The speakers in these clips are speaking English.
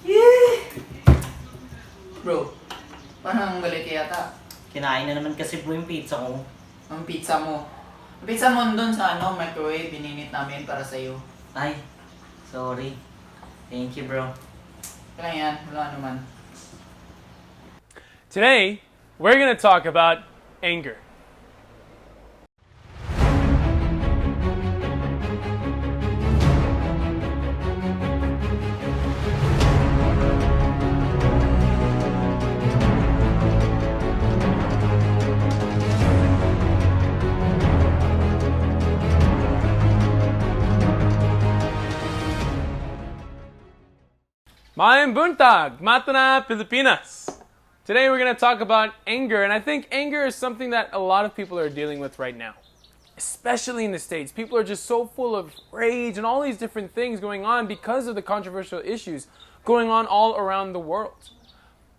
Yee! Bro, parang galit ka yata. Kinain na naman kasi bro yung pizza ko. Ang pizza mo. Ang pizza mo doon sa microwave, bininit namin para sa'yo. Ay, sorry. Thank you bro. Kaya yan, wala naman. Today, we're going to talk about anger. Mayang buntag, Matana, Pilipinas. Today we're going to talk about anger, and I think anger is something that a lot of people are dealing with right now. Especially in the States. People are just so full of rage and all these different things going on because of the controversial issues going on all around the world.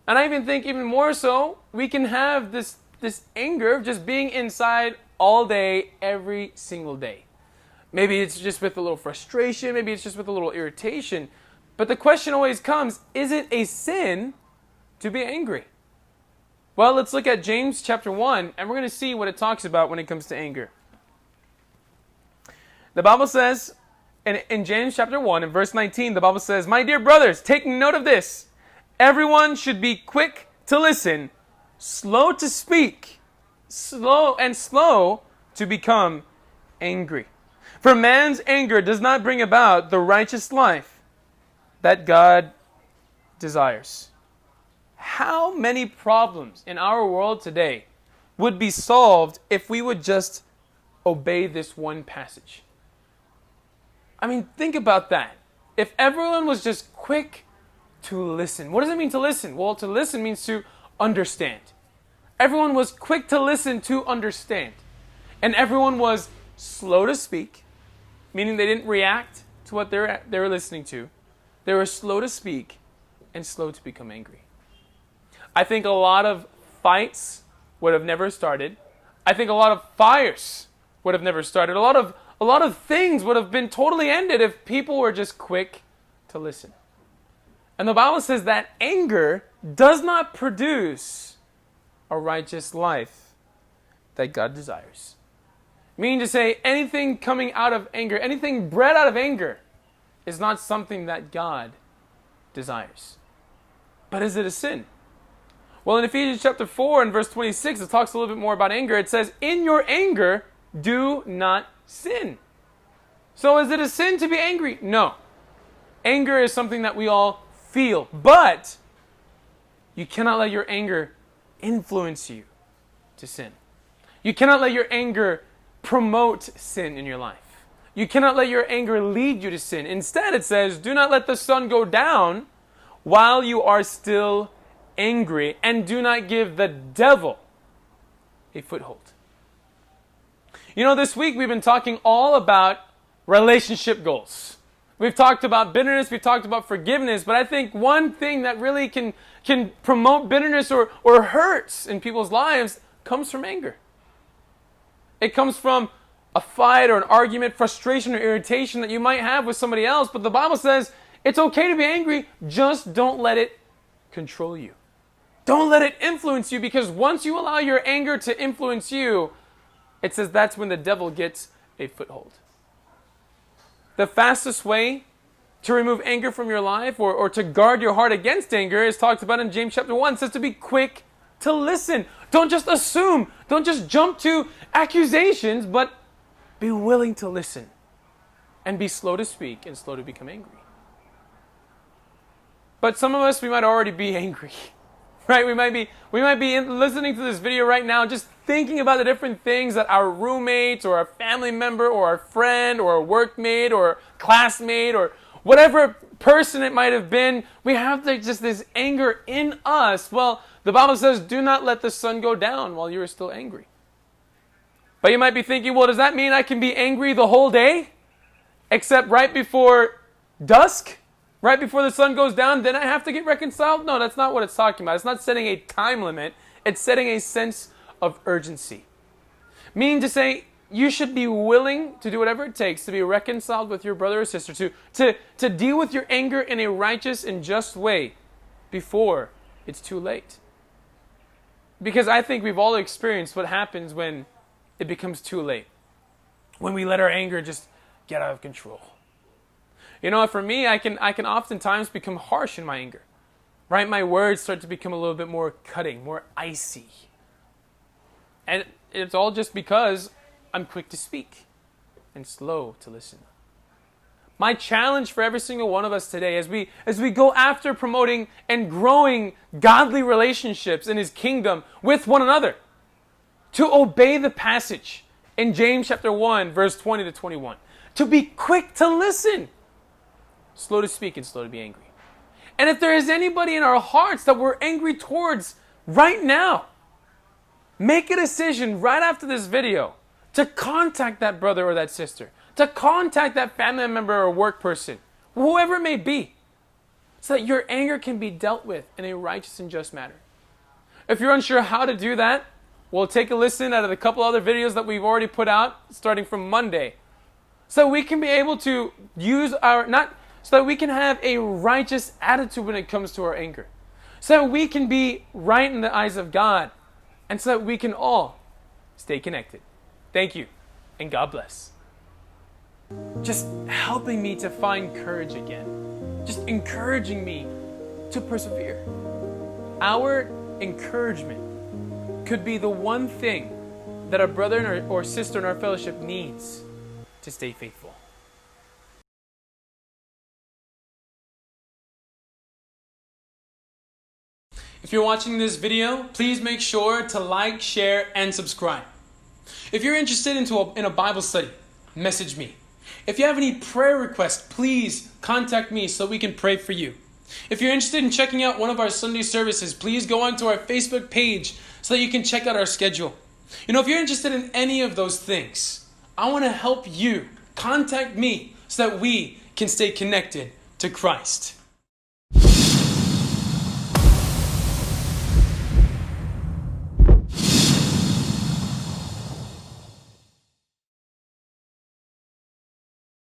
And I even think even more so, we can have this anger of just being inside all day, every single day. Maybe it's just with a little frustration, maybe it's just with a little irritation. But the question always comes, is it a sin to be angry? Well, let's look at James chapter 1, and we're going to see what it talks about when it comes to anger. The Bible says, in James chapter 1, in verse 19, the Bible says, "My dear brothers, take note of this. Everyone should be quick to listen, slow to speak, slow to become angry. For man's anger does not bring about the righteous life that God desires." How many problems in our world today would be solved if we would just obey this one passage? I mean, think about that. If everyone was just quick to listen. What does it mean to listen? Well, to listen means to understand. Everyone was quick to listen to understand. And everyone was slow to speak, meaning they didn't react to what they were listening to. They were slow to speak and slow to become angry. I think a lot of fights would have never started. I think a lot of fires would have never started. A lot of things would have been totally ended if people were just quick to listen. And the Bible says that anger does not produce a righteous life that God desires. Meaning to say, anything coming out of anger, anything bred out of anger, is not something that God desires. But is it a sin? Well, in Ephesians chapter 4 and verse 26, it talks a little bit more about anger. It says, "In your anger, do not sin." So is it a sin to be angry? No. Anger is something that we all feel. But you cannot let your anger influence you to sin. You cannot let your anger promote sin in your life. You cannot let your anger lead you to sin. Instead, it says, "Do not let the sun go down while you are still angry, and do not give the devil a foothold." You know, this week we've been talking all about relationship goals. We've talked about bitterness, we've talked about forgiveness, but I think one thing that really can promote bitterness or hurts in people's lives comes from anger. It comes from a fight or an argument, frustration or irritation that you might have with somebody else, but the Bible says it's okay to be angry, just don't let it control you. Don't let it influence you, because once you allow your anger to influence you, it says that's when the devil gets a foothold. The fastest way to remove anger from your life or to guard your heart against anger is talked about in James chapter 1. It says to be quick to listen. Don't just assume. Don't just jump to accusations, but be willing to listen and be slow to speak and slow to become angry. But some of us, we might already be angry, right? We might be listening to this video right now, just thinking about the different things that our roommates or our family member or our friend or a workmate or classmate or whatever person it might have been, we have just this anger in us. Well, the Bible says, "Do not let the sun go down while you are still angry." But you might be thinking, well, does that mean I can be angry the whole day? Except right before dusk? Right before the sun goes down, then I have to get reconciled? No, that's not what it's talking about. It's not setting a time limit. It's setting a sense of urgency. Meaning to say, you should be willing to do whatever it takes to be reconciled with your brother or sister, to deal with your anger in a righteous and just way before it's too late. Because I think we've all experienced what happens when it becomes too late. When we let our anger just get out of control. You know, for me, I can oftentimes become harsh in my anger. Right? My words start to become a little bit more cutting, more icy. And it's all just because I'm quick to speak and slow to listen. My challenge for every single one of us today as we go after promoting and growing godly relationships in His kingdom with one another, to obey the passage in James chapter 1, verse 20 to 21. To be quick to listen, slow to speak and slow to be angry. And if there is anybody in our hearts that we're angry towards right now, make a decision right after this video to contact that brother or that sister, to contact that family member or work person, whoever it may be, so that your anger can be dealt with in a righteous and just manner. If you're unsure how to do that, we'll take a listen out of the couple other videos that we've already put out starting from Monday, so we can be able to use so that we can have a righteous attitude when it comes to our anger, so that we can be right in the eyes of God, and so that we can all stay connected. Thank you, and God bless. Just helping me to find courage again. Just encouraging me to persevere. Our encouragement could be the one thing that a brother or sister in our fellowship needs to stay faithful. If you're watching this video, please make sure to like, share, and subscribe. If you're interested in a Bible study, message me. If you have any prayer requests, please contact me so we can pray for you. If you're interested in checking out one of our Sunday services, please go onto our Facebook page so that you can check out our schedule. You know, if you're interested in any of those things, I want to help you. Contact me so that we can stay connected to Christ.